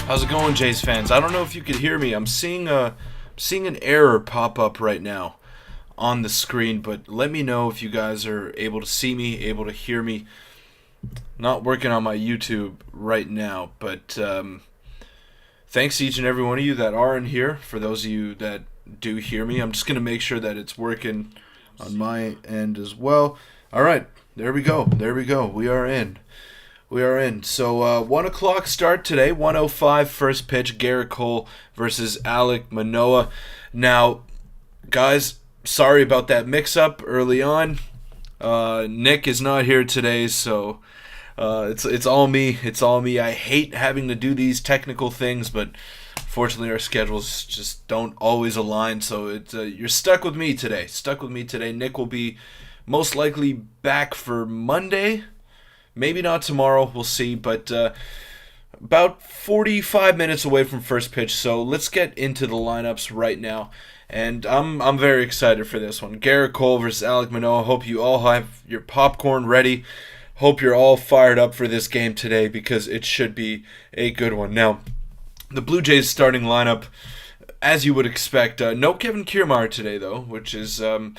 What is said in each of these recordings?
How's it going, Jays fans? I don't know if you could hear me. I'm seeing an error pop up right now on the screen, but let me know if you guys are able to see me, able to hear me. Not working on my YouTube right now, but thanks to each and every one of you that are in here. For those of you that do hear me, I'm just going to make sure that it's working on my end as well. All right, there we go. There we go. We are in. We are in. So 1 o'clock start today, 1:05 first pitch, Gerrit Cole versus Alec Manoah. Now, guys, sorry about that mix-up early on. Nick is not here today, so it's all me. It's all me. I hate having to do these technical things, but fortunately our schedules just don't always align, so you're stuck with me today. Stuck with me today. Nick will be most likely back for Monday. Maybe not tomorrow, we'll see, but about 45 minutes away from first pitch, so let's get into the lineups right now. And I'm very excited for this one. Gerrit Cole versus Alec Manoah. Hope you all have your popcorn ready. Hope you're all fired up for this game today because it should be a good one. Now, the Blue Jays starting lineup, as you would expect, no Kevin Kiermaier today, though, which is a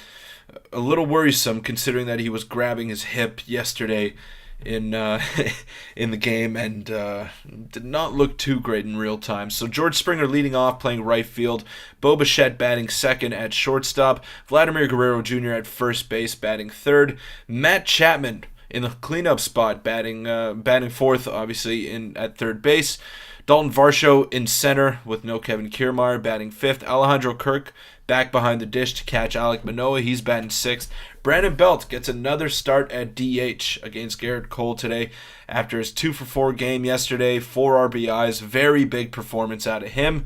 little worrisome considering that he was grabbing his hip yesterday in the game and did not look too great in real time. So George Springer leading off, playing right field. Bo Bichette batting second at shortstop. Vladimir Guerrero Jr. at first base, batting third. Matt Chapman in the cleanup spot, batting fourth, obviously, at third base. Dalton Varsho in center with no Kevin Kiermaier, batting fifth. Alejandro Kirk back behind the dish to catch Alec Manoah. He's batting sixth. Brandon Belt gets another start at DH against Gerrit Cole today after his 2-for-4 game yesterday, 4 RBIs. Very big performance out of him.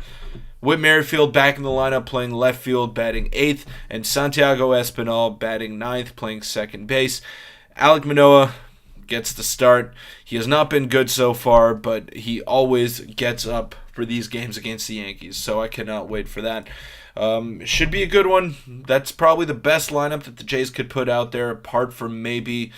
Whit Merrifield back in the lineup playing left field, batting eighth. And Santiago Espinal batting ninth, playing second base. Alec Manoah gets the start. He has not been good so far, but he always gets up for these games against the Yankees, so I cannot wait for that. Should be a good one. That's probably the best lineup that the Jays could put out there, apart from maybe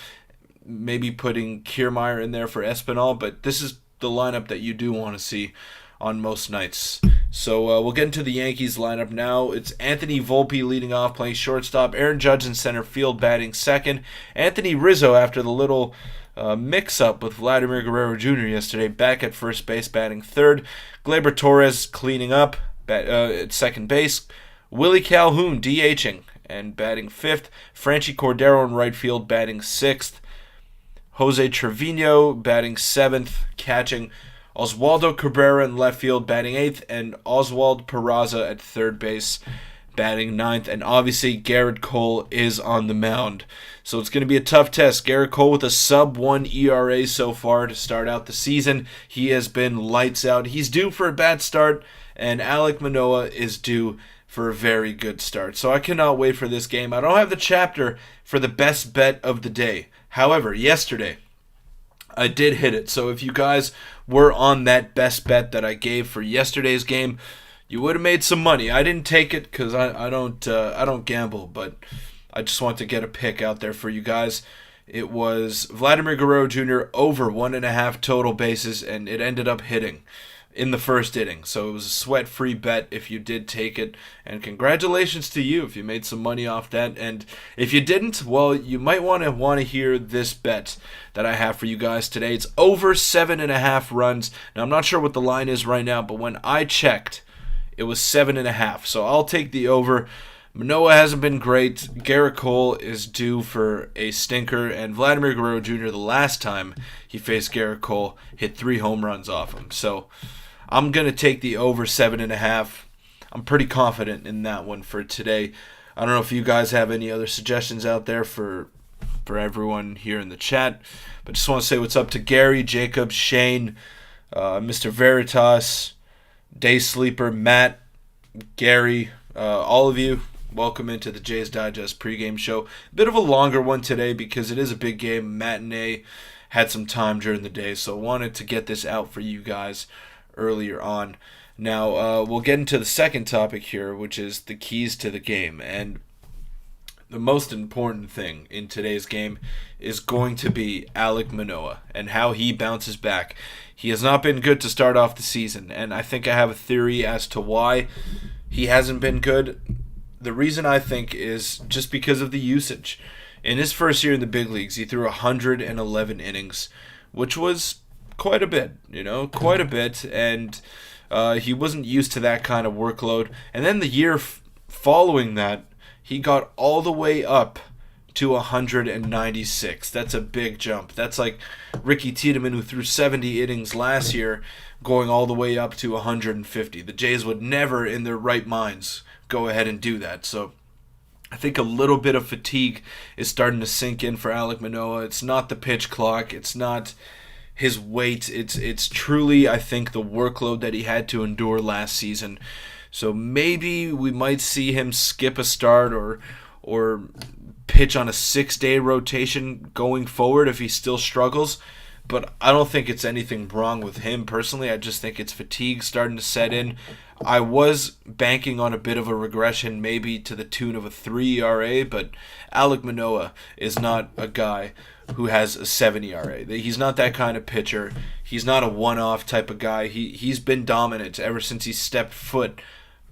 putting Kiermaier in there for Espinal, but this is the lineup that you do want to see on most nights. So we'll get into the Yankees lineup now. It's Anthony Volpe leading off, playing shortstop. Aaron Judge in center field, batting second. Anthony Rizzo, after the little mix-up with Vladimir Guerrero Jr. yesterday, back at first base, batting third. Gleyber Torres cleaning up at second base. Willie Calhoun DHing and batting fifth. Franchy Cordero in right field, batting sixth. Jose Trevino batting seventh, catching. Oswaldo Cabrera in left field, batting eighth, and Oswald Peraza at third base, batting ninth. And obviously, Gerrit Cole is on the mound. So it's going to be a tough test. Gerrit Cole with a sub-1 ERA so far to start out the season. He has been lights out. He's due for a bad start, and Alec Manoah is due for a very good start. So I cannot wait for this game. I don't have the chapter for the best bet of the day. However, yesterday, I did hit it. So if you guys were on that best bet that I gave for yesterday's game, you would have made some money. I didn't take it because I don't gamble, but I just want to get a pick out there for you guys. It was Vladimir Guerrero Jr. over 1.5 total bases, and it ended up hitting in the first inning. So it was a sweat-free bet if you did take it. And congratulations to you if you made some money off that. And if you didn't, well, you might want to hear this bet that I have for you guys today. It's over 7.5 runs. Now, I'm not sure what the line is right now, but when I checked, it was 7.5. So I'll take the over. Manoah hasn't been great. Gerrit Cole is due for a stinker. And Vladimir Guerrero Jr., the last time he faced Gerrit Cole, hit 3 home runs off him. So I'm going to take the over 7.5. I'm pretty confident in that one for today. I don't know if you guys have any other suggestions out there for everyone here in the chat. But just want to say what's up to Gary, Jacob, Shane, Mr. Veritas, Day Sleeper, Matt, Gary, all of you. Welcome into the Jays Digest pregame show. Bit of a longer one today because it is a big game. Matinee had some time during the day, so wanted to get this out for you guys earlier on. Now, we'll get into the second topic here, which is the keys to the game. And the most important thing in today's game is going to be Alec Manoah and how he bounces back. He has not been good to start off the season, and I think I have a theory as to why he hasn't been good. The reason I think is just because of the usage. In his first year in the big leagues, he threw 111 innings, which was quite a bit, quite a bit, and he wasn't used to that kind of workload. And then the year following that, he got all the way up to 196. That's a big jump. That's like Ricky Tiedemann, who threw 70 innings last year, going all the way up to 150. The Jays would never, in their right minds, go ahead and do that. So I think a little bit of fatigue is starting to sink in for Alec Manoah. It's not the pitch clock. It's not his weight. It's truly, I think, the workload that he had to endure last season. So maybe we might see him skip a start or pitch on a 6-day rotation going forward if he still struggles. But I don't think it's anything wrong with him personally. I just think it's fatigue starting to set in. I was banking on a bit of a regression, maybe to the tune of a 3 ERA, but Alec Manoah is not a guy who has a 7 ERA. He's not that kind of pitcher. He's not a one-off type of guy. He's been dominant ever since he stepped foot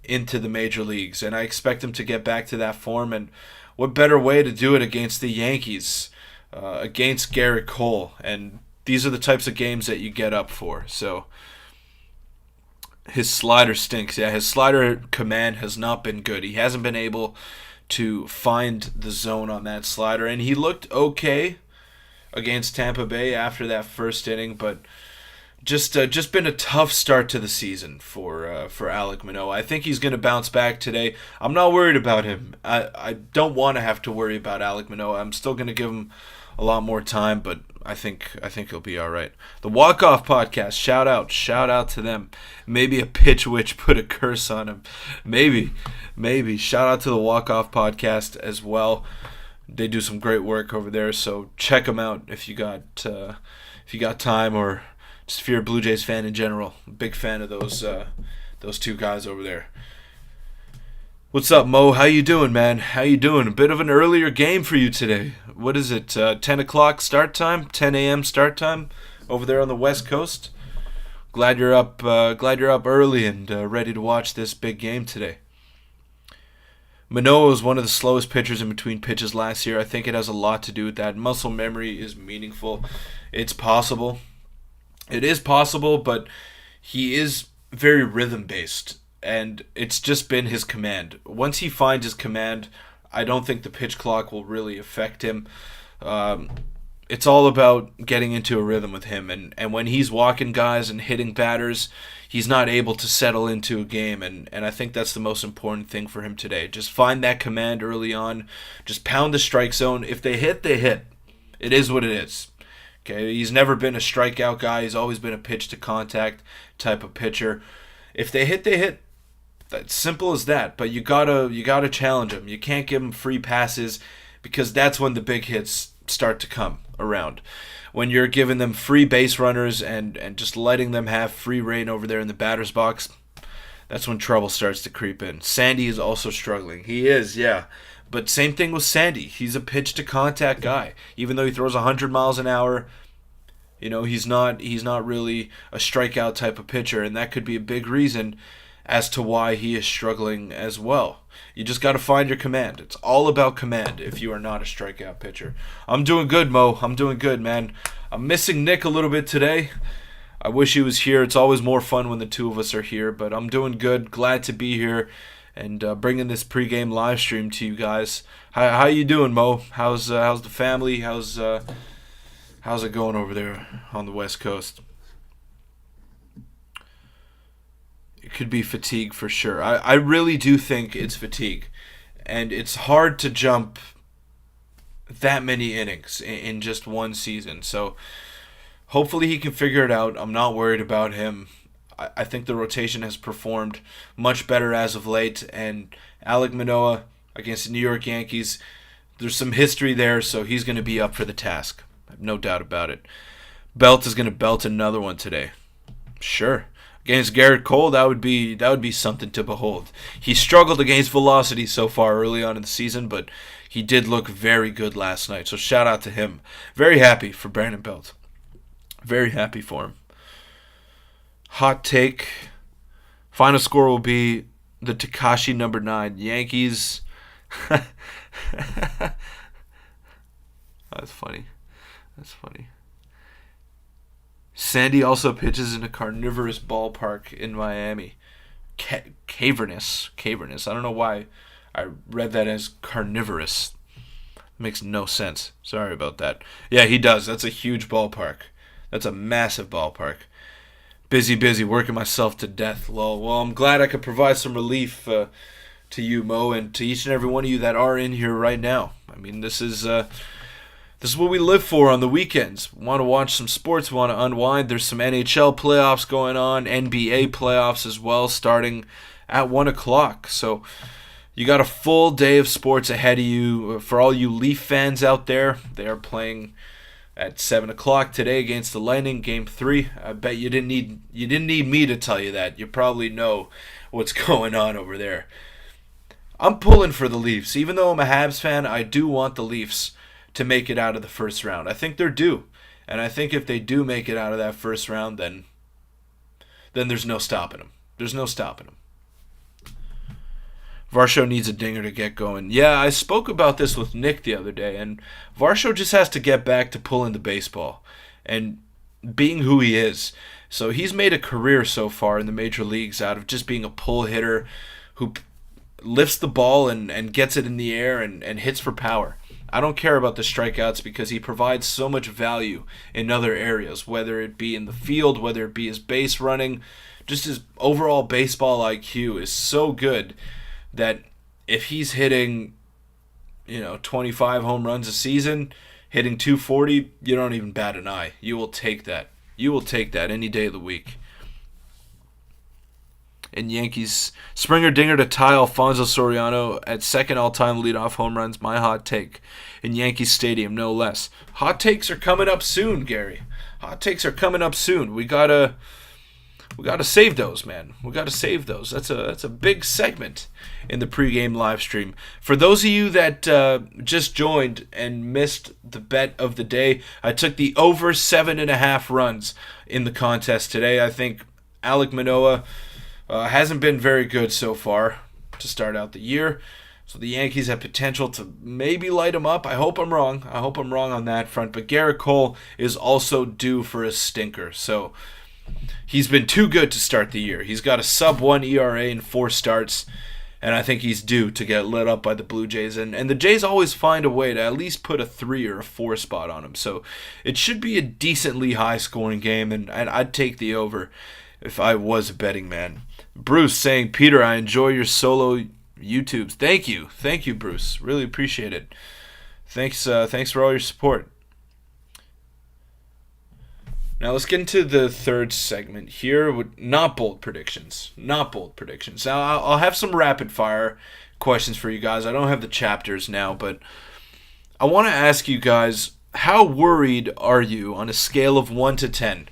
into the major leagues, and I expect him to get back to that form. And what better way to do it against the Yankees, against Garrett Cole, and these are the types of games that you get up for. So his slider stinks. Yeah, his slider command has not been good. He hasn't been able to find the zone on that slider, and he looked okay against Tampa Bay after that first inning, but just been a tough start to the season for Alec Manoah. I think he's going to bounce back today. I'm not worried about him. I don't want to have to worry about Alec Manoah. I'm still going to give him a lot more time, but I think he'll be all right. The Walk Off Podcast, shout out to them. Maybe a pitch witch put a curse on him. Maybe. Shout out to the Walk Off Podcast as well. They do some great work over there, so check them out if you got time, or just if you're a Blue Jays fan in general. Big fan of those two guys over there. What's up, Mo? How you doing, man? How you doing? A bit of an earlier game for you today. What is it, 10 o'clock start time? 10 a.m. start time over there on the West Coast? Glad you're up early and ready to watch this big game today. Manoah was one of the slowest pitchers in between pitches last year. I think it has a lot to do with that. Muscle memory is meaningful. It's possible. It is possible, but he is very rhythm-based, and it's just been his command. Once he finds his command, I don't think the pitch clock will really affect him. It's all about getting into a rhythm with him, and when he's walking guys and hitting batters, he's not able to settle into a game, and I think that's the most important thing for him today. Just find that command early on. Just pound the strike zone. If they hit, they hit. It is what it is. Okay, he's never been a strikeout guy. He's always been a pitch-to-contact type of pitcher. If they hit, they hit. That's simple as that. But you gotta challenge him. You can't give him free passes, because that's when the big hits start to come around. When you're giving them free base runners and just letting them have free reign over there in the batter's box, that's when trouble starts to creep in. Sandy is also struggling. He is, yeah. But same thing with Sandy. He's a pitch-to-contact guy. Even though he throws 100 miles an hour, he's not really a strikeout type of pitcher, and that could be a big reason as to why he is struggling as well. You just got to find your command. It's all about command if you are not a strikeout pitcher. I'm doing good, Mo. I'm doing good, man. I'm missing Nick a little bit today. I wish he was here. It's always more fun when the two of us are here, but I'm doing good. Glad to be here and bringing this pregame live stream to you guys. How you doing, Mo? How's the family? How's it going over there on the West Coast? It could be fatigue for sure. I really do think it's fatigue, and it's hard to jump that many innings in just one season. So hopefully he can figure it out. I'm not worried about him. I think the rotation has performed much better as of late, and Alec Manoah against the New York Yankees, there's some history there, so he's going to be up for the task. I have no doubt about it. Belt is going to belt another one today. Sure. Against Garrett Cole, that would be something to behold. He struggled against velocity so far early on in the season, but he did look very good last night. So shout out to him. Very happy for Brandon Belt. Very happy for him. Hot take. Final score will be the Tekashi number 9. Yankees. That's funny. That's funny. Sandy also pitches in a carnivorous ballpark in Miami. Cavernous. I don't know why I read that as carnivorous. Makes no sense. Sorry about that. Yeah, he does. That's a huge ballpark. That's a massive ballpark. Busy, working myself to death, lol. Well, I'm glad I could provide some relief to you, Mo, and to each and every one of you that are in here right now. I mean, this is what we live for on the weekends. Want to watch some sports, want to unwind. There's some NHL playoffs going on, NBA playoffs as well, starting at 1 o'clock. So you got a full day of sports ahead of you. For all you Leaf fans out there, they are playing at 7 o'clock today against the Lightning, Game 3. I bet you didn't need me to tell you that. You probably know what's going on over there. I'm pulling for the Leafs. Even though I'm a Habs fan, I do want the Leafs to make it out of the first round. I think they're due. And I think if they do make it out of that first round, then there's no stopping them. There's no stopping them. Varsho needs a dinger to get going. Yeah, I spoke about this with Nick the other day, and Varsho just has to get back to pulling the baseball and being who he is. So he's made a career so far in the major leagues out of just being a pull hitter who lifts the ball and gets it in the air and hits for power. I don't care about the strikeouts because he provides so much value in other areas, whether it be in the field, whether it be his base running. Just his overall baseball IQ is so good that if he's hitting, 25 home runs a season, hitting 240, you don't even bat an eye. You will take that. You will take that any day of the week. And Yankees, Springer dinger to tie Alfonso Soriano at second all-time leadoff home runs. My hot take. In Yankee Stadium, no less. Hot takes are coming up soon, Gary. Hot takes are coming up soon. We gotta save those, man. We gotta save those. That's a big segment in the pregame live stream. For those of you that just joined and missed the bet of the day, I took the over 7.5 runs in the contest today. I think Alec Manoah hasn't been very good so far to start out the year. So the Yankees have potential to maybe light him up. I hope I'm wrong. I hope I'm wrong on that front. But Garrett Cole is also due for a stinker. So he's been too good to start the year. He's got a sub-1 ERA in 4 starts, and I think he's due to get lit up by the Blue Jays. And the Jays always find a way to at least put a 3 or a 4 spot on him. So it should be a decently high-scoring game, and I'd take the over if I was a betting man. Bruce saying, Peter, I enjoy your solo YouTubes. Thank you, Bruce. Really appreciate it. Thanks for all your support. Now let's get into the third segment here with not bold predictions. Now I'll have some rapid fire questions for you guys. I don't have the chapters now, but I want to ask you guys, how worried are you on a scale of 1 to 10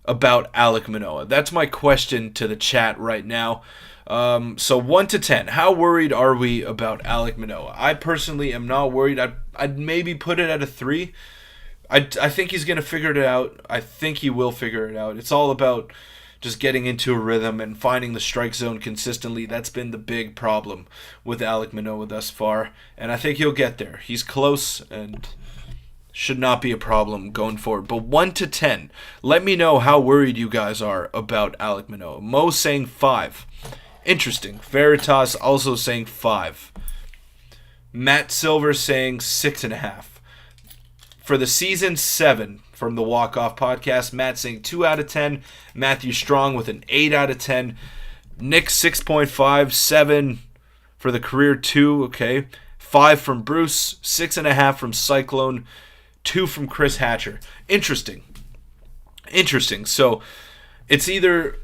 about Alec Manoah? That's my question to the chat right now. So 1 to 10, how worried are we about Alec Manoah? I personally am not worried. I'd maybe put it at a 3. I think he's going to figure it out. I think he will figure it out. It's all about just getting into a rhythm and finding the strike zone consistently. That's been the big problem with Alec Manoah thus far, and I think he'll get there. He's close and should not be a problem going forward. But 1 to 10, let me know how worried you guys are about Alec Manoah. Mo saying 5. Interesting. Veritas also saying 5. Matt Silver saying 6.5. For the season, 7 from the Walk Off podcast. Matt saying 2 out of 10. Matthew Strong with an 8 out of 10. Nick 6.5. 7 for the career, 2. Okay. 5 from Bruce. 6.5 from Cyclone. 2 from Chris Hatcher. Interesting. So it's either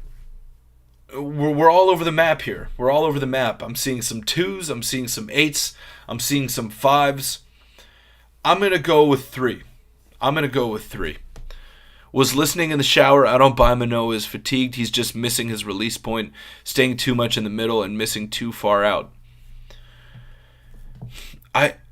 we're all over the map here. We're all over the map. I'm seeing some 2s. I'm seeing some 8s. I'm seeing some 5s. I'm going to go with 3. Was listening in the shower. I don't buy Manoah is fatigued. He's just missing his release point, staying too much in the middle and missing too far out.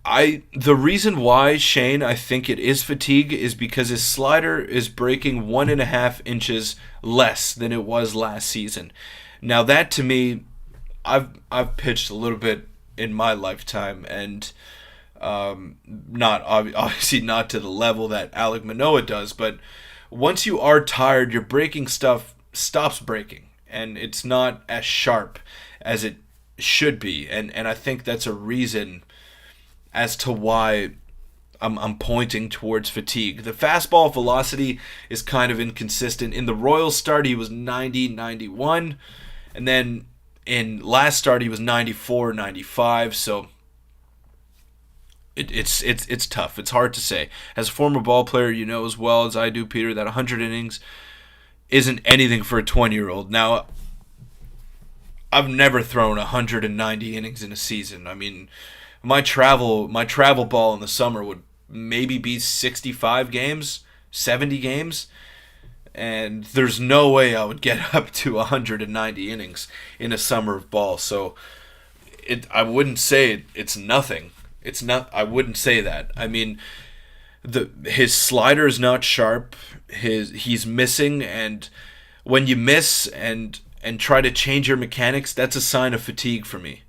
The reason why, Shane, I think it is fatigue is because his slider is breaking 1.5 inches less than it was last season. Now that to me, I've pitched a little bit in my lifetime, and not obviously not to the level that Alec Manoah does, but once you are tired, your breaking stuff stops breaking, and it's not as sharp as it should be, and I think that's a reason as to why I'm pointing towards fatigue. The fastball velocity is kind of inconsistent. In the Royals start, he was 90, 91, and then in last start, he was 94, 95, so it's tough. It's hard to say. As a former ball player, you know as well as I do, Peter, that 100 innings isn't anything for a 20-year-old. Now, I've never thrown 190 innings in a season. I mean, my travel ball in the summer would maybe be 65 games, 70 games, and there's no way I would get up to 190 innings in a summer of ball. So I wouldn't say it's nothing. It's not. I wouldn't say that. I mean, his slider is not sharp. He's missing, and when you miss and try to change your mechanics, that's a sign of fatigue for me.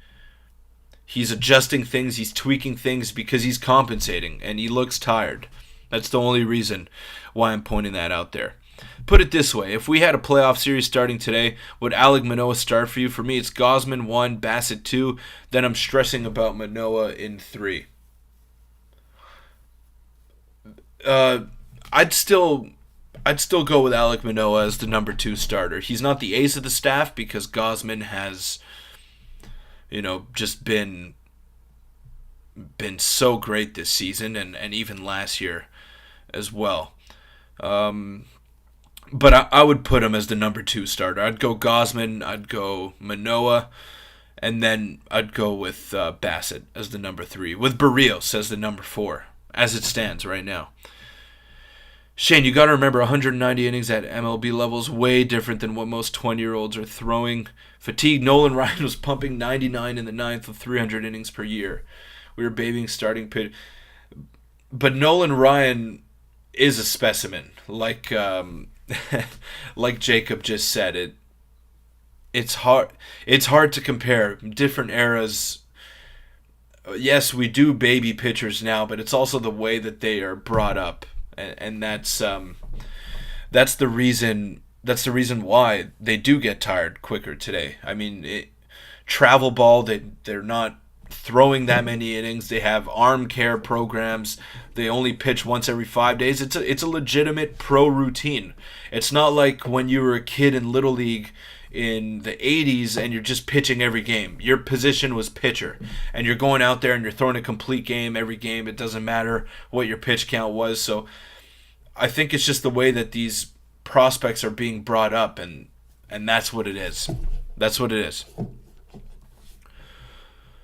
He's adjusting things, he's tweaking things because he's compensating, and he looks tired. That's the only reason why I'm pointing that out there. Put it this way, if we had a playoff series starting today, would Alec Manoah start for you? For me, it's Gausman 1, Bassett 2, then I'm stressing about Manoah in 3. I'd still go with Alec Manoah as the number 2 starter. He's not the ace of the staff because Gausman has, just been so great this season and even last year as well. But I would put him as the number 2 starter. I'd go Gausman, I'd go Manoah, and then I'd go with Bassett as the number 3, with Berríos as the number 4, as it stands right now. Shane, you got to remember 190 innings at MLB level is way different than what most 20-year-olds are throwing. Fatigue, Nolan Ryan was pumping 99 in the ninth with 300 innings per year. We were babying starting pitch. But Nolan Ryan is a specimen, like like Jacob just said. It's hard to compare different eras. Yes, we do baby pitchers now, but it's also the way that they are brought up. And that's the reason why they do get tired quicker today. I mean, travel ball, they're not throwing that many innings. They have arm care programs. They only pitch once every 5 days. It's a legitimate pro routine. It's not like when you were a kid in Little League in the 80s and you're just pitching every game. Your position was pitcher, and you're going out there and you're throwing a complete game every game. It doesn't matter what your pitch count was. So I think it's just the way that these prospects are being brought up, and that's what it is. That's what it is.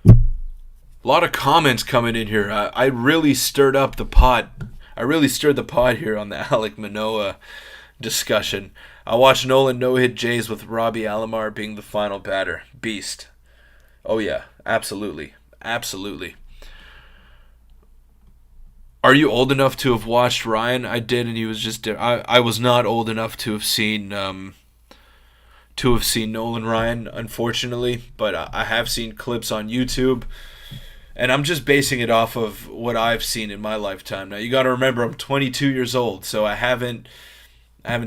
A lot of comments coming in here. I really stirred up the pot. I really stirred the pot here on the Alec Manoah discussion. I watched Nolan no-hit Jays with Robbie Alomar being the final batter. Beast. Oh yeah, absolutely. Absolutely. Are you old enough to have watched Ryan? I did, and he was just. I was not old enough to have seen Nolan Ryan, unfortunately, but I have seen clips on YouTube, and I'm just basing it off of what I've seen in my lifetime. Now you got to remember, I'm 22 years old, so I haven't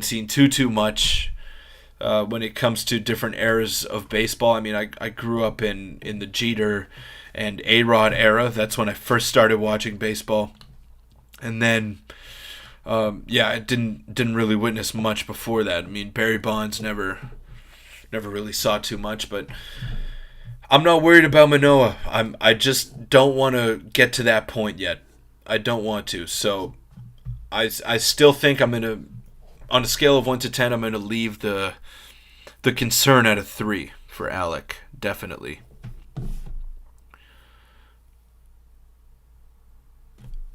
seen too much when it comes to different eras of baseball. I mean, I grew up in the Jeter and A-Rod era. That's when I first started watching baseball. And then, I didn't really witness much before that. I mean, Barry Bonds never really saw too much, but I'm not worried about Manoah. I just don't want to get to that point yet. I don't want to. So I still think I'm gonna, on a scale of 1 to 10, I'm gonna leave the concern at a 3 for Alec, definitely.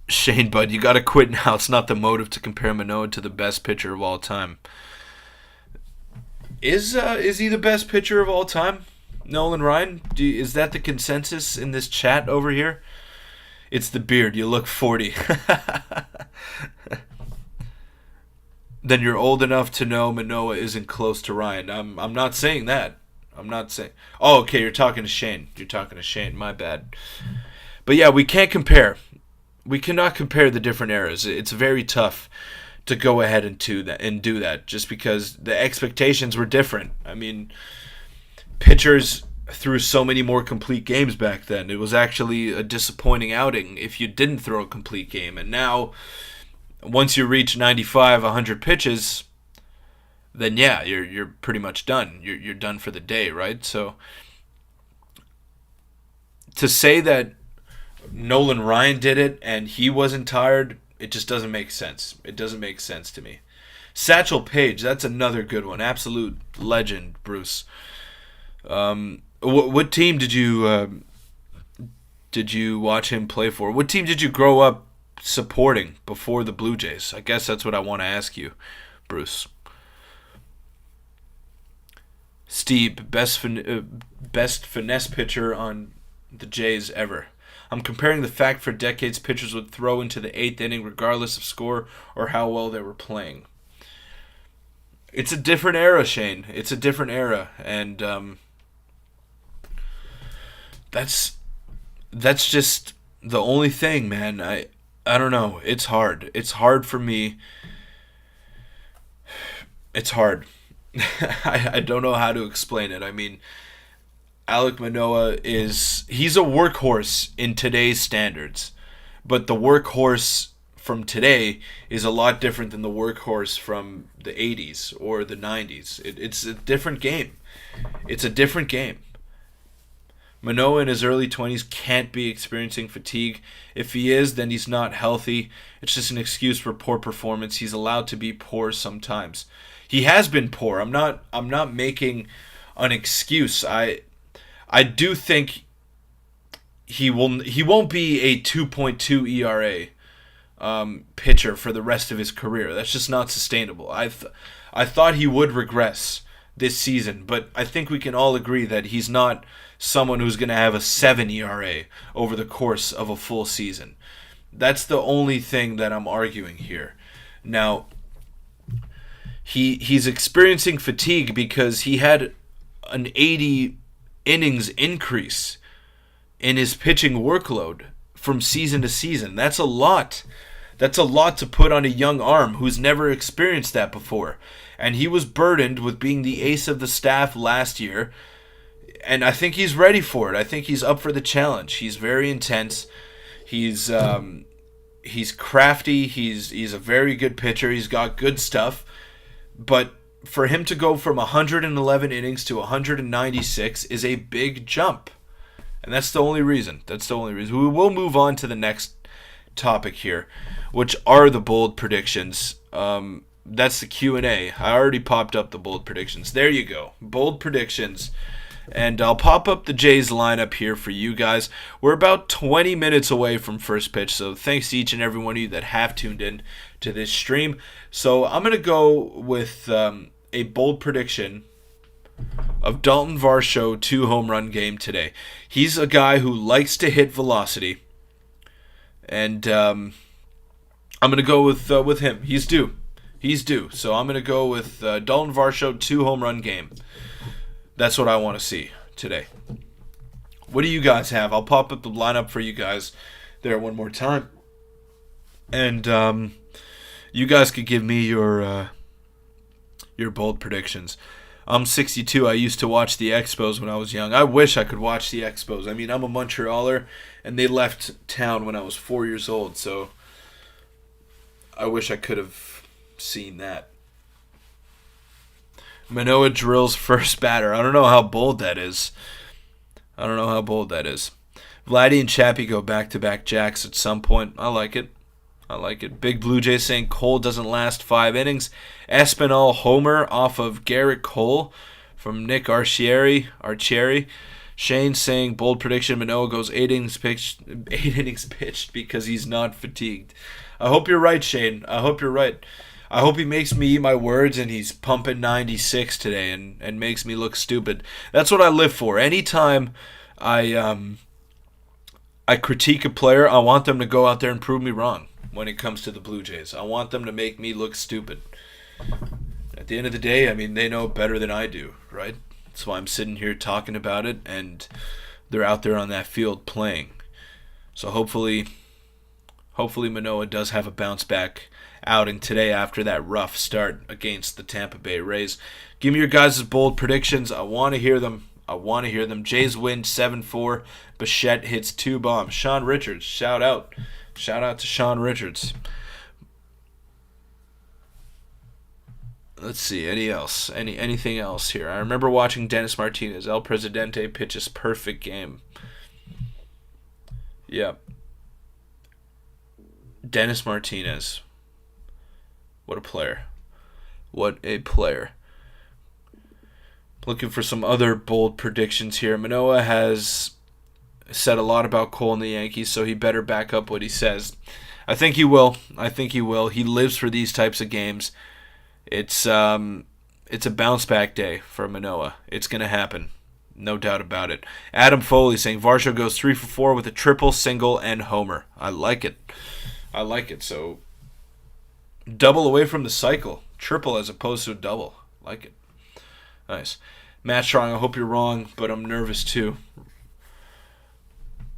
Shane, bud, you got to quit now. It's not the motive to compare Manoah to the best pitcher of all time. Is he the best pitcher of all time, Nolan Ryan? Is that the consensus in this chat over here? It's the beard. You look 40. Then you're old enough to know Manoah isn't close to Ryan. I'm not saying that. I'm not saying. Oh, okay. You're talking to Shane. You're talking to Shane. My bad. But yeah, we can't compare. We cannot compare the different eras. It's very tough to go ahead and do that just because the expectations were different. I mean, pitchers threw so many more complete games back then. It was actually a disappointing outing if you didn't throw a complete game. And now, once you reach 95, 100 pitches, then yeah, you're pretty much done. You're done for the day, right? So to say that Nolan Ryan did it and he wasn't tired, it just doesn't make sense. It doesn't make sense to me. Satchel Paige, that's another good one. Absolute legend, Bruce. What team did you watch him play for? What team did you grow up supporting before the Blue Jays? I guess that's what I want to ask you, Bruce. Steve, best finesse pitcher on the Jays ever. I'm comparing the fact for decades pitchers would throw into the 8th inning regardless of score or how well they were playing. It's a different era, Shane. It's a different era, and that's just the only thing, man. I don't know. It's hard. It's hard for me. It's hard. I don't know how to explain it. I mean, Alec Manoah he's a workhorse in today's standards, but the workhorse from today is a lot different than the workhorse from the 80s or the 90s. It's a different game. It's a different game. Manoah in his early 20s can't be experiencing fatigue. If he is, then he's not healthy. It's just an excuse for poor performance. He's allowed to be poor sometimes. He has been poor. I'm not making an excuse. I do think he won't be a 2.2 ERA pitcher for the rest of his career. That's just not sustainable. I thought he would regress this season, but I think we can all agree that he's not someone who's going to have a 7 ERA over the course of a full season. That's the only thing that I'm arguing here. Now, he's experiencing fatigue because he had an 80 innings increase in his pitching workload from season to season. That's a lot. That's a lot to put on a young arm who's never experienced that before. And he was burdened with being the ace of the staff last year. And I think he's ready for it. I think he's up for the challenge. He's very intense. He's crafty. He's a very good pitcher. He's got good stuff. But for him to go from 111 innings to 196 is a big jump. And that's the only reason. We will move on to the next topic here, which are the bold predictions. That's the Q&A. I already popped up the bold predictions. There you go. Bold predictions. And I'll pop up the Jays lineup here for you guys. We're about 20 minutes away from first pitch, so thanks to each and every one of you that have tuned in to this stream. So I'm going to go with a bold prediction of Dalton Varsho 2-home run game today. He's a guy who likes to hit velocity, and I'm going to go with him. He's due. So I'm going to go with Dalton Varsho 2-home run game. That's what I want to see today. What do you guys have? I'll pop up the lineup for you guys there one more time. And you guys could give me your bold predictions. I'm 62. I used to watch the Expos when I was young. I wish I could watch the Expos. I mean, I'm a Montrealer, and they left town when I was 4 years old, so I wish I could have seen that. Manoah drills first batter. I don't know how bold that is. Vladdy and Chappie go back-to-back jacks at some point. I like it. Big Blue Jay saying Cole doesn't last 5 innings. Espinal homer off of Garrett Cole from Nick Arcieri. Shane saying bold prediction Manoah goes 8 innings pitched because he's not fatigued. I hope you're right, Shane. I hope you're right. I hope he makes me eat my words and he's pumping 96 today and makes me look stupid. That's what I live for. Anytime I I critique a player, I want them to go out there and prove me wrong when it comes to the Blue Jays. I want them to make me look stupid. At the end of the day, I mean, they know better than I do, right? That's why I'm sitting here talking about it, and they're out there on that field playing. So hopefully Manoah does have a bounce back outing today after that rough start against the Tampa Bay Rays. Give me your guys' bold predictions. I want to hear them. Jays win 7-4. Bichette hits 2 bombs. Sean Richards, shout out. Shout out to Sean Richards. Let's see, anything else here? I remember watching Dennis Martinez, El Presidente, pitch his perfect game. Yep. Dennis Martinez. What a player. What a player. Looking for some other bold predictions here. Manoah has said a lot about Cole and the Yankees, so he better back up what he says. I think he will. He lives for these types of games. It's a bounce back day for Manoah. It's going to happen. No doubt about it. Adam Foley saying Varsho goes 3 for 4 with a triple, single, and homer. I like it. So double away from the cycle. Triple as opposed to a double. Like it. Nice. Matt Strong, I hope you're wrong, but I'm nervous too.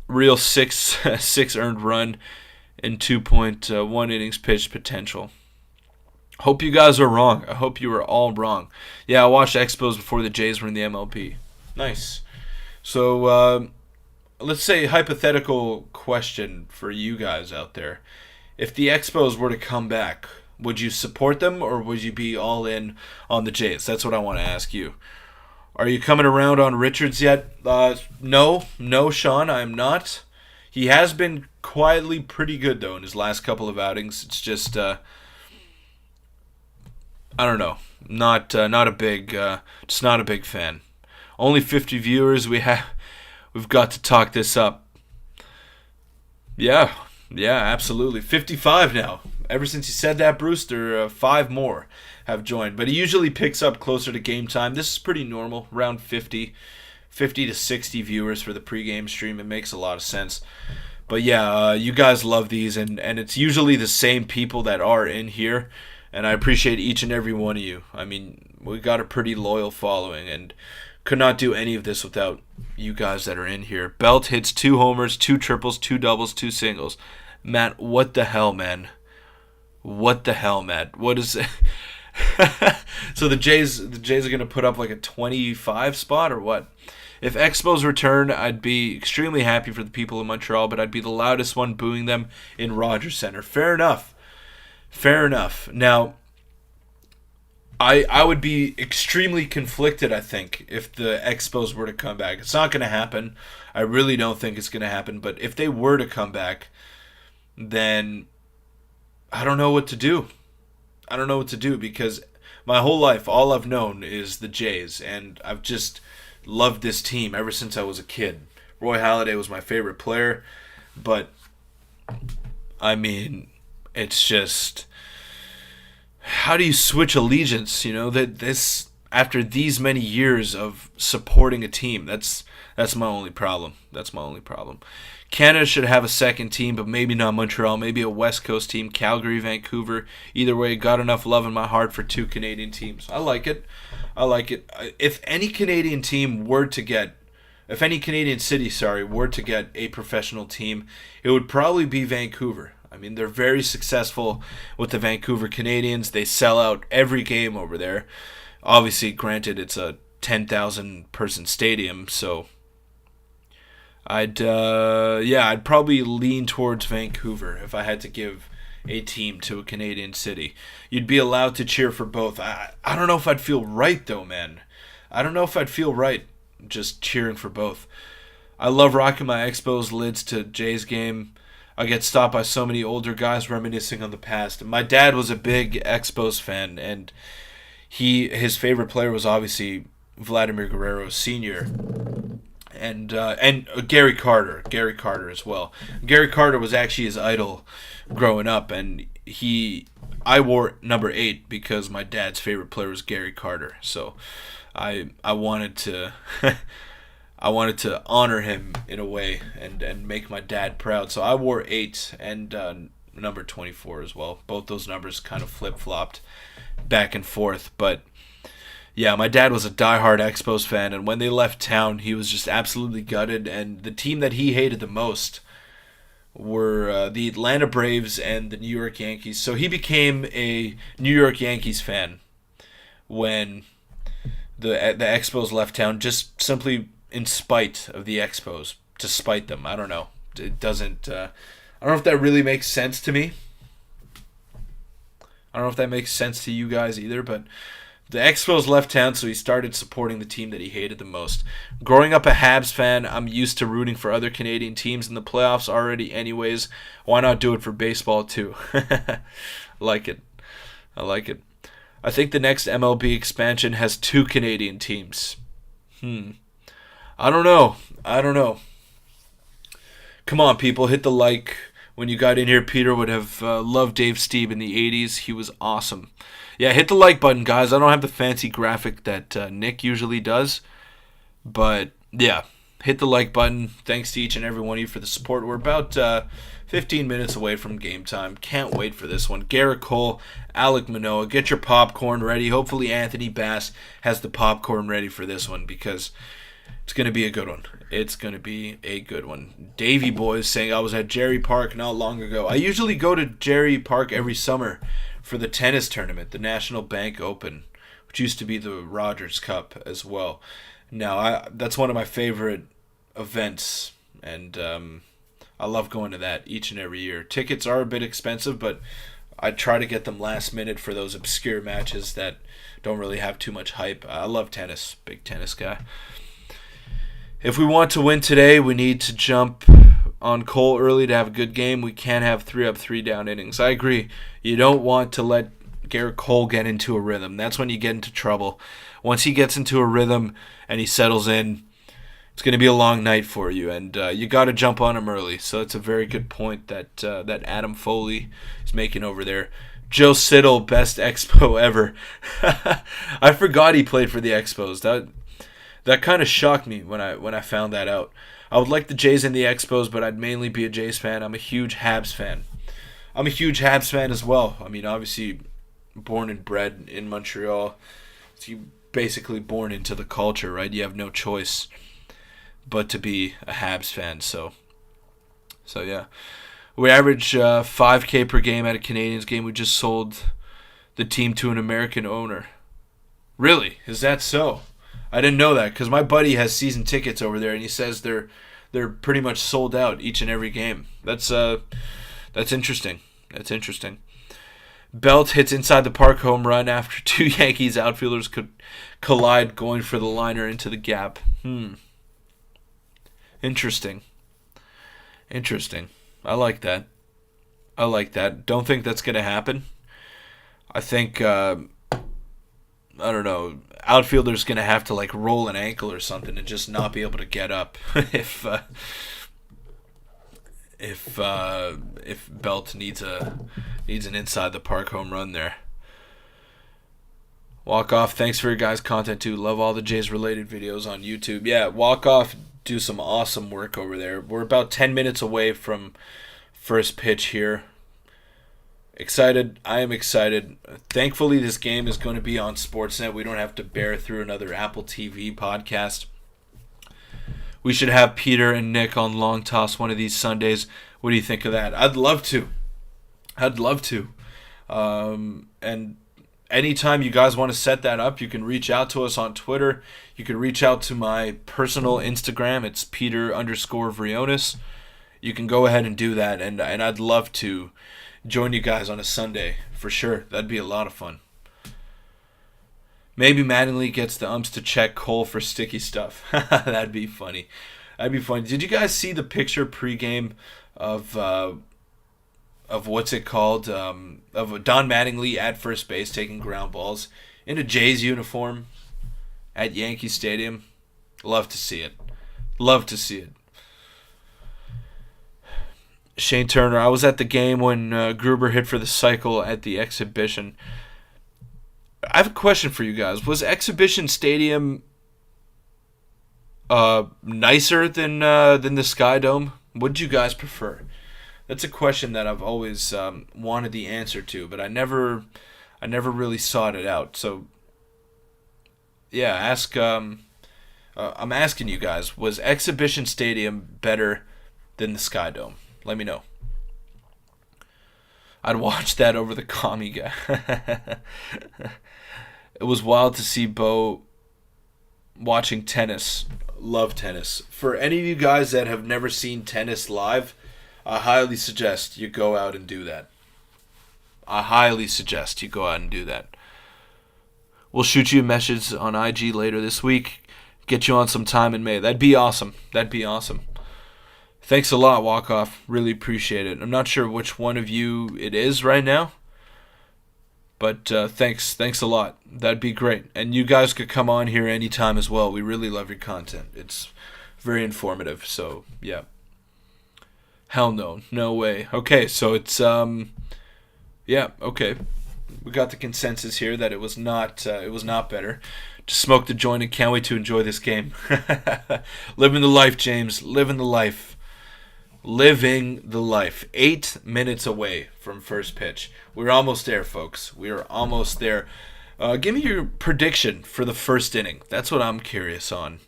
Real 6 earned run and 2.1 innings pitched potential. Hope you guys are wrong. I hope you are all wrong. Yeah, I watched Expos before the Jays were in the MLB. Nice. So, let's say hypothetical question for you guys out there. If the Expos were to come back, would you support them or would you be all in on the Jays? That's what I want to ask you. Are you coming around on Richards yet? No, Sean, I'm not. He has been quietly pretty good, though, in his last couple of outings. It's just, I don't know. Not a big fan. Only 50 viewers. We've got to talk this up. Yeah, absolutely. 55 now. Ever since he said that, Brewster, 5 more have joined. But he usually picks up closer to game time. This is pretty normal, around 50 to 60 viewers for the pregame stream. It makes a lot of sense. But yeah, you guys love these, and it's usually the same people that are in here. And I appreciate each and every one of you. I mean, we got a pretty loyal following, and could not do any of this without you guys that are in here. Belt hits 2 homers, 2 triples, 2 doubles, 2 singles. Matt, what the hell, man? What the hell, Matt? What is it? So the Jays are going to put up like a 25 spot or what? If Expos return, I'd be extremely happy for the people of Montreal, but I'd be the loudest one booing them in Rogers Center. Fair enough. Now, I would be extremely conflicted, I think, if the Expos were to come back. It's not going to happen. I really don't think it's going to happen. But if they were to come back, then I don't know what to do. Because my whole life, all I've known is the Jays, and I've just loved this team ever since I was a kid. Roy Halladay was my favorite player, but I mean, it's just, how do you switch allegiance? You know, that this, after these many years of supporting a team, that's my only problem. Canada should have a second team, but maybe not Montreal. Maybe a West Coast team, Calgary, Vancouver. Either way, got enough love in my heart for 2 Canadian teams. I like it. If any Canadian city, were to get a professional team, it would probably be Vancouver. I mean, they're very successful with the Vancouver Canadians. They sell out every game over there. Obviously, granted, it's a 10,000 person stadium, so I'd probably lean towards Vancouver if I had to give a team to a Canadian city. You'd be allowed to cheer for both. I don't know if I'd feel right, though, man. I don't know if I'd feel right just cheering for both. I love rocking my Expos lids to Jay's game. I get stopped by so many older guys reminiscing on the past. My dad was a big Expos fan, and his favorite player was obviously Vladimir Guerrero Sr., and Gary Carter as well. Gary Carter was actually his idol growing up, and I wore number 8 because my dad's favorite player was Gary Carter. So I wanted to I wanted to honor him in a way and make my dad proud. So I wore 8 and number 24 as well. Both those numbers kind of flip-flopped back and forth. But yeah, my dad was a diehard Expos fan, and when they left town, he was just absolutely gutted. And the team that he hated the most were the Atlanta Braves and the New York Yankees. So he became a New York Yankees fan when the Expos left town, just simply in spite of the Expos, to spite them. I don't know. It doesn't. I don't know if that really makes sense to me. I don't know if that makes sense to you guys either, but the Expos left town, so he started supporting the team that he hated the most. Growing up a Habs fan, I'm used to rooting for other Canadian teams in the playoffs already anyways. Why not do it for baseball too? I like it. I like it. I think the next MLB expansion has 2 Canadian teams. I don't know. Come on, people, hit the like. When you got in here, Peter would have loved Dave Steeb in the 80s. He was awesome. Yeah, hit the like button, guys. I don't have the fancy graphic that Nick usually does. But, yeah, hit the like button. Thanks to each and every one of you for the support. We're about 15 minutes away from game time. Can't wait for this one. Garrett Cole, Alec Manoah, get your popcorn ready. Hopefully Anthony Bass has the popcorn ready for this one because it's going to be a good one. It's going to be a good one. Davey Boy saying, I was at Jerry Park not long ago. I usually go to Jerry Park every summer for the tennis tournament, the National Bank Open, which used to be the Rogers Cup as well. Now, that's one of my favorite events, and I love going to that each and every year. Tickets are a bit expensive, but I try to get them last minute for those obscure matches that don't really have too much hype. I love tennis. Big tennis guy. If we want to win today, we need to jump on Cole early to have a good game. We can't have 3-up, 3-down innings. I agree. You don't want to let Garrett Cole get into a rhythm. That's when you get into trouble. Once he gets into a rhythm and he settles in, it's going to be a long night for you, and you got to jump on him early. So it's a very good point that Adam Foley is making over there. Joe Siddle, best Expo ever. I forgot he played for the Expos. That kind of shocked me when I found that out. I would like the Jays and the Expos, but I'd mainly be a Jays fan. I'm a huge Habs fan. I'm a huge Habs fan as well. I mean, obviously, born and bred in Montreal. So you basically born into the culture, right? You have no choice but to be a Habs fan. So yeah. We average $5,000 per game at a Canadiens game. We just sold the team to an American owner. Really? Is that so? I didn't know that because my buddy has season tickets over there, and he says they're pretty much sold out each and every game. That's interesting. That's interesting. Belt hits inside the park home run after 2 Yankees outfielders could collide going for the liner into the gap. Interesting. I like that. Don't think that's going to happen. I think, I don't know, outfielder's going to have to like roll an ankle or something and just not be able to get up if Belt needs an inside the park home run there. Walk Off, thanks for your guys' content too. Love all the Jays related videos on YouTube. Yeah, Walk Off do some awesome work over there. We're about 10 minutes away from first pitch here. Excited. I am excited. Thankfully, this game is going to be on Sportsnet. We don't have to bear through another Apple TV podcast. We should have Peter and Nick on Long Toss one of these Sundays. What do you think of that? I'd love to. And anytime you guys want to set that up, you can reach out to us on Twitter. You can reach out to my personal Instagram. It's Peter_Vryonis. You can go ahead and do that, and I'd love to join you guys on a Sunday for sure. That'd be a lot of fun. Maybe Mattingly gets the umps to check Cole for sticky stuff. That'd be funny. Did you guys see the picture pregame of what's it called? Of Don Mattingly at first base taking ground balls in a Jays uniform at Yankee Stadium? Love to see it. Shane Turner, I was at the game when Gruber hit for the cycle at the exhibition. I have a question for you guys. Was Exhibition Stadium nicer than the Sky Dome? What do you guys prefer? That's a question that I've always wanted the answer to, but I never really sought it out. So yeah, I'm asking you guys: was Exhibition Stadium better than the Sky Dome? Let me know. I'd watch that over the commie guy. It was wild to see Bo watching tennis. Love tennis. For any of you guys that have never seen tennis live, I highly suggest you go out and do that. We'll shoot you a message on IG later this week. Get you on some time in May. That'd be awesome. Thanks a lot, Walkoff. Really appreciate it. I'm not sure which one of you it is right now, but thanks a lot. That'd be great. And you guys could come on here anytime as well. We really love your content. It's very informative. So yeah. Hell no, no way. Okay, so it's yeah, okay. We got the consensus here that it was not better. Just smoke the joint and can't wait to enjoy this game. Living the life, James. Living the life. 8 minutes away from first pitch. We're almost there, folks. We are almost there. Give me your prediction for the first inning. That's what I'm curious on.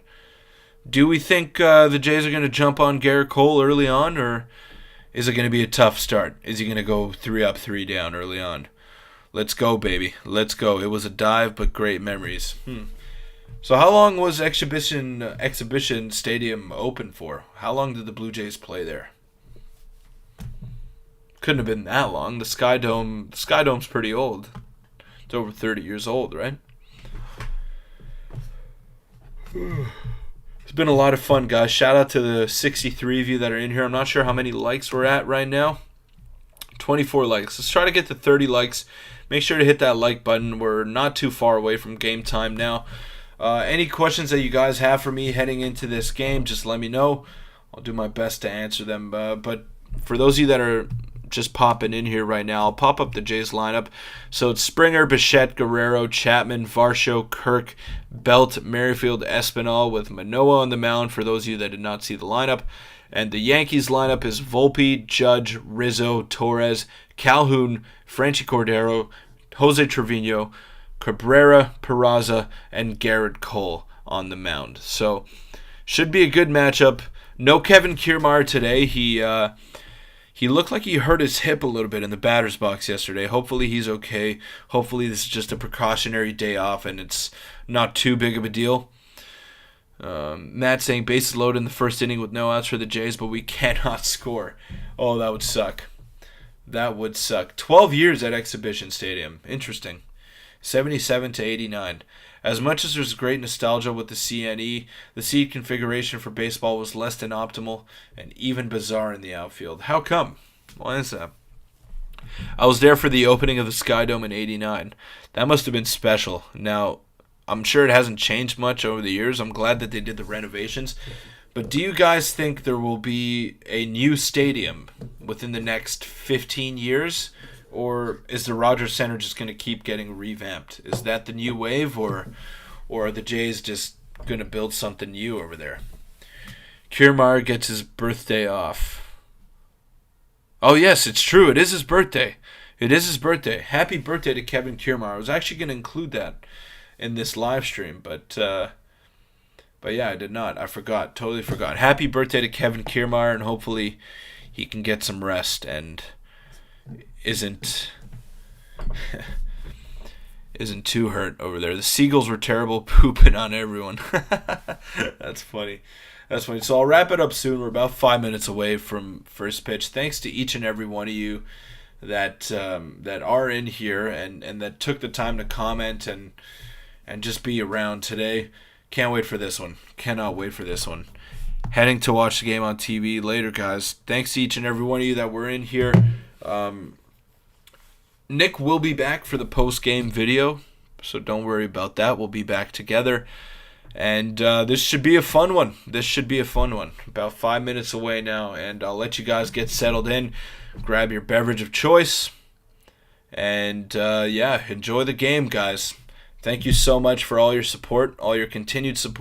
Do we think the Jays are going to jump on Garrett Cole early on, or is it going to be a tough start? Is he going to go 3 up, 3 down early on? Let's go, baby. Let's go. It was a dive, but great memories. So how long was Exhibition Stadium open for? How long did the Blue Jays play there? Couldn't have been that long. The Sky Dome's pretty old. It's over 30 years old, right? It's been a lot of fun, guys. Shout out to the 63 of you that are in here. I'm not sure how many likes we're at right now. 24 likes. Let's try to get to 30 likes. Make sure to hit that like button. We're not too far away from game time now. Any questions that you guys have for me heading into this game, just let me know. I'll do my best to answer them. But for those of you that are just popping in here right now, I'll pop up the Jays lineup. So it's Springer, Bichette, Guerrero, Chapman, Varsho, Kirk, Belt, Merrifield, Espinal with Manoah on the mound for those of you that did not see the lineup. And the Yankees lineup is Volpe, Judge, Rizzo, Torres, Calhoun, Franchy Cordero, Jose Trevino, Cabrera, Peraza, and Garrett Cole on the mound. So should be a good matchup. No Kevin Kiermaier today. He looked like he hurt his hip a little bit in the batter's box yesterday. Hopefully he's okay. Hopefully this is just a precautionary day off and it's not too big of a deal. Matt saying bases loaded in the first inning with no outs for the Jays, but we cannot score. Oh, that would suck. 12 years at Exhibition Stadium. Interesting. 77 to 89. As much as there's great nostalgia with the CNE, the seat configuration for baseball was less than optimal and even bizarre in the outfield. How come? Why is that? I was there for the opening of the Sky Dome in 89. That must have been special. Now, I'm sure it hasn't changed much over the years. I'm glad that they did the renovations. But do you guys think there will be a new stadium within the next 15 years? Or is the Rogers Center just going to keep getting revamped? Is that the new wave, or are the Jays just going to build something new over there? Kiermaier gets his birthday off. Oh, yes, it's true. It is his birthday. Happy birthday to Kevin Kiermaier. I was actually going to include that in this live stream, but yeah, I did not. I forgot. Totally forgot. Happy birthday to Kevin Kiermaier, and hopefully he can get some rest and isn't too hurt over there. The Seagulls were terrible, pooping on everyone. That's funny. So I'll wrap it up soon. We're about 5 minutes away from first pitch. Thanks to each and every one of you that are in here and that took the time to comment and just be around today. Can't wait for this one. Cannot wait for this one. Heading to watch the game on TV later, guys. Thanks to each and every one of you that were in here. Nick will be back for the post-game video, so don't worry about that. We'll be back together. And this should be a fun one. About 5 minutes away now, and I'll let you guys get settled in. Grab your beverage of choice. And, enjoy the game, guys. Thank you so much for all your support, all your continued support.